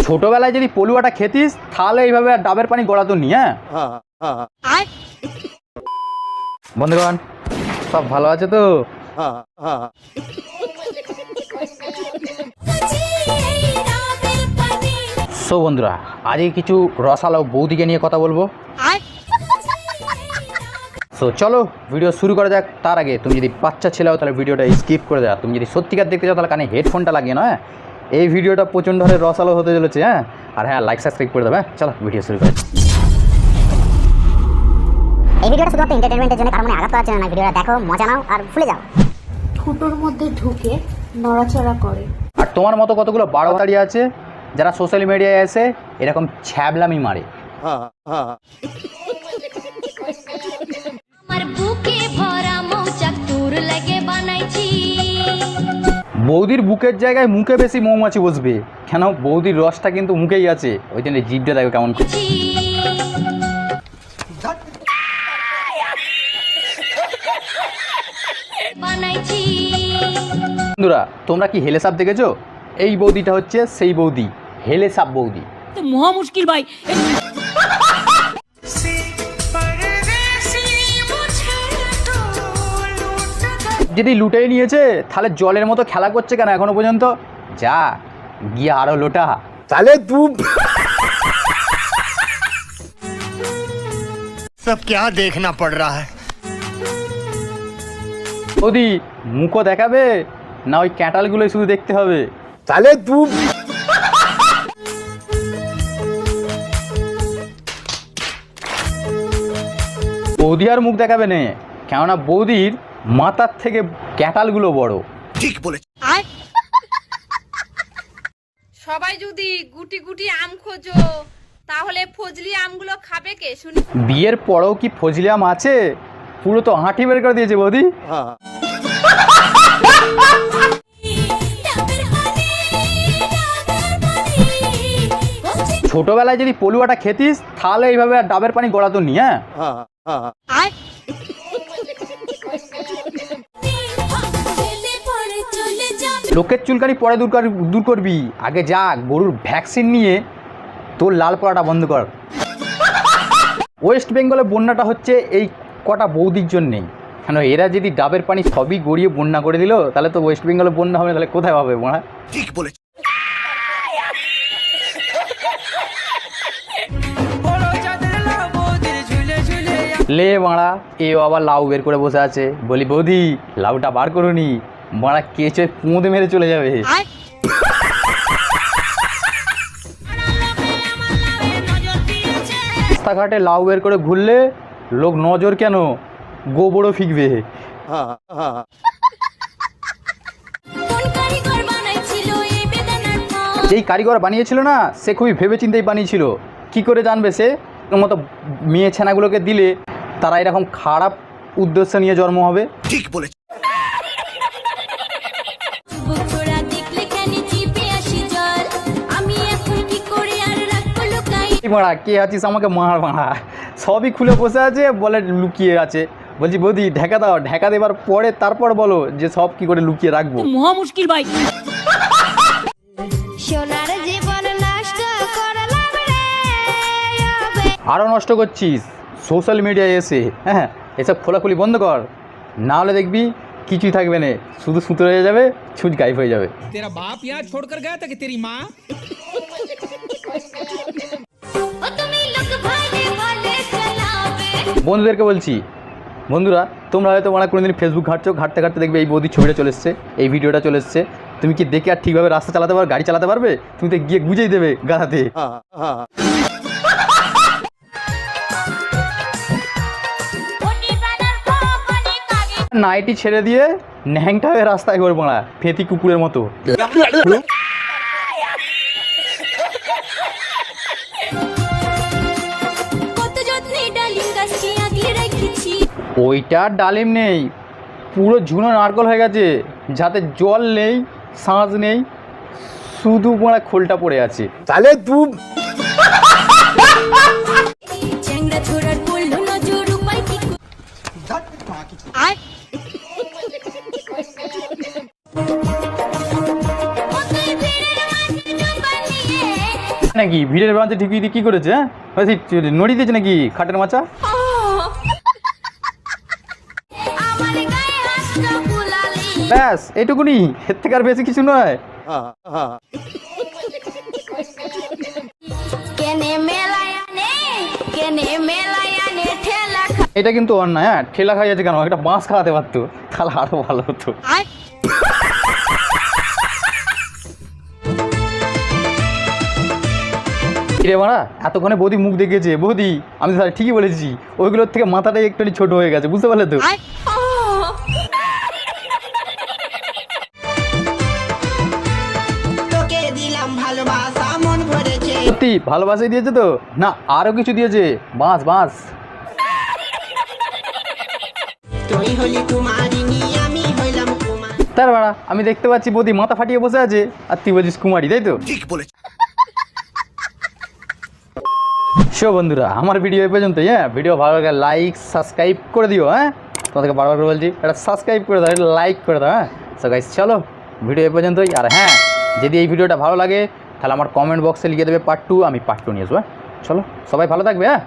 ছোটবেলায় যদি পলুয়াটা খেতিস তাহলে এইভাবে আর ডাবের পানি গড়াতো নি। হ্যাঁ বন্ধুগণ সব ভালো আছে তো? সো বন্ধুরা আজকে কিছু রসালো বৌদিকে নিয়ে কথা বলবো। সো চলো ভিডিও শুরু করা যাক। তার আগে তুমি যদি বাচ্চা ছেলে হও তাহলে ভিডিওটা স্কিপ করে দাও। তুমি যদি সত্যিকার দেখতে চাও তাহলে কানে হেডফোনটা লাগিয়ে নয়। এই ভিডিওটা প্রচণ্ড হারে রসালো হতে চলেছে। হ্যাঁ আর হ্যাঁ লাইক সাবস্ক্রাইব করে দেবে। চলো ভিডিও শুরু করা। এই ভিডিওটা শুধুমাত্র এন্টারটেইনমেন্টের জন্য, কারণ মনে আঘাত করার জন্য না। ভিডিওটা দেখো, মজা নাও আর ভুলে যাও। ফুটোর মধ্যে ঢুকে নড়াচড়া করে। আর তোমার মতো কতগুলো বাড়োয়াড়ি আছে যারা সোশ্যাল মিডিয়ায় এসে এরকম ছ্যাবলামি মারে। বৌদির বুকের জায়গায় মুখে বেশি মৌমাছি বসবে কেন? বৌদির রসটা কিন্তু মুখেই আছে, ওই জন্য জিভটা দেখো কেমন। বন্ধুরা তোমরা কি হেলে সাপ দেখেছো? এই বৌদিটা হচ্ছে সেই বৌদি, হেলে সাপ বৌদি। তো মহা মুশকিল ভাই। যদি লুটেই নিয়েছে তাহলে জলের মতো খেলা করছে কেন এখনো পর্যন্ত? যা গিয়ে আরো লোটা তাহলে তুই सब क्या देखना पड़ रहा है। বৌদি মুখও দেখাবে না ওই ক্যাটালগুলোই শুধু দেখতে হবে? তাহলে তুই বৌদি আর মুখ দেখাবে না, কেননা বৌদির মাথার থেকে ক্যাটালগুলো বড়। ঠিক বলে। সবাই যদি গুটি গুটি আম খোঁজো তাহলে ফজলি আমগুলো খাবে কে শুনি? বিয়ের পরেও কি ফজলি আম আছে? পুরো তো হাঁটি বের করে দিয়েছে বৌদি। ছোটবেলায় যদি পলুয়াটা খেতিস তাহলে এইভাবে আর ডাবের পানি গড়াতো নি। হ্যাঁ লোকের চুলকানি পরে দূর করবি, আগে যা গরুর ভ্যাকসিন নিয়ে তোর লাল পড়াটা বন্ধ কর। ওয়েস্ট বেঙ্গলে বন্যাটা হচ্ছে এই কটা বৌদির জন্যেই। কেন এরা যদি ডাবের পানি সবই গড়িয়ে বন্যা করে দিল তাহলে তো ওয়েস্ট বেঙ্গলে বন্যা হবে, তাহলে কোথায় হবে মনে হয়? ঠিক বলে। লে বাড়া এ আবার লাউ বের করে বসে আছে। বলি বৌদি লাউটা বার করুনি, বাড়া কেঁচে পুঁদে মেরে চলে যাবে। রাস্তাঘাটে লাউ বের করে ঘুরলে লোক নজর কেন গোবরও ফিকবে। যেই কারিগর বানিয়েছিল না সে খুবই ভেবেচিন্তেই বানিয়েছিল। কি করে জানবে সে মতো মেয়ে ছেনাগুলোকে দিলে তারা এরকম খারাপ উদ্দেশ্য নিয়ে জন্ম হবে? ঠিক বলে। মারা কে আছিস আমাকে মার মারা, সবই খুলে বসে আছে বলে লুকিয়ে আছে। বলছি বৌদি ঢেকা দাও, ঢেকা দেবার পরে তারপর বলো যে সব কি করে লুকিয়ে রাখবো। মহা মুশকিল ভাই। আরও নষ্ট করছিস সোশ্যাল মিডিয়ায় এসে। হ্যাঁ এসব খোলাখুলি বন্ধ কর, না হলে দেখবি কিছুই থাকবে না, শুধু সুতো হয়ে যাবে, ছুঁচ গায়েব হয়ে যাবে। तेरा बाप यहाँ छोड़कर गया था कि तेरी माँ? বন্ধুদেরকে বলছি, বন্ধুরা তোমরা হয়তো মানে কোনোদিন ফেসবুক ঘাঁটছো, ঘাঁটতে ঘাঁটতে দেখবে এই বৌদির ছবিটা চলে এসছে, এই ভিডিওটা চলে এসছে। তুমি কি দেখে আর ঠিকভাবে রাস্তা চালাতে পারবে, গাড়ি চালাতে পারবে? তুমি তো গিয়ে গুঁজেই দেবে গাড়াতে। নাইটি ছেড়ে দিয়ে ন্যাংটা হয়ে রাস্তায় ঘুরবো না, ফেঁতি কুকুরের মতো। ওইটা ডালিম নেই, পুরো ঝুনো নারকল হয়ে গেছে, যাতে জল নেই, শাঁস নেই, শুধু মোড়া খোলটা পড়ে আছে। তাহলে তুই নাকি ভিড়ের মাঝে ঠিকই কি করেছে? হ্যাঁ নড়ি দিয়েছে নাকি খাটের মাচা? ব্যাস এটুকুনি, এর থেকে আর বেশি কিছু নয়। এটা কিন্তু অন্যায়। হ্যাঁ ঠেলা খাই যাচ্ছে কেন? একটা বাঁশ খাওয়াতে পারতো, তাহলে আরো ভালো হতো। রে মারা এতক্ষণে বৌদি মুখ দেখিয়েছে। বৌদি আমি তো ঠিকই বলেছি, ওইগুলোর থেকে মাথাটাই একটু ছোট হয়ে গেছে, বুঝতে পারলে তো? সত্যি ভালোবাসাই দিয়েছে তো না আরো কিছু দিয়েছে? বাঁশ বাঁশ। তার বাড়া আমি দেখতে পাচ্ছি বৌদি মাথা ফাটিয়ে বসে আছে, আর তুই বলছিস কুমারী, তাই তো? ठीक बोले। শো বন্ধুরা, আমার ভিডিও এই পর্যন্তই। হ্যাঁ ভিডিও ভালো লাগে লাইক সাবস্ক্রাইব করে দিও। হ্যাঁ তোমাদেরকে বারবার করে বলছি, এটা সাবস্ক্রাইব করে দাও, এটা লাইক করে দাও। হ্যাঁ সো গাইস চলো ভিডিও এই পর্যন্তই। আর হ্যাঁ যদি এই ভিডিওটা ভালো লাগে তাহলে আমার কমেন্ট বক্সে লিখে দেবে পার্ট 2, আমি পার্ট 2 নিয়ে আসবো। হ্যাঁ চলো সবাই ভালো থাকবে। হ্যাঁ।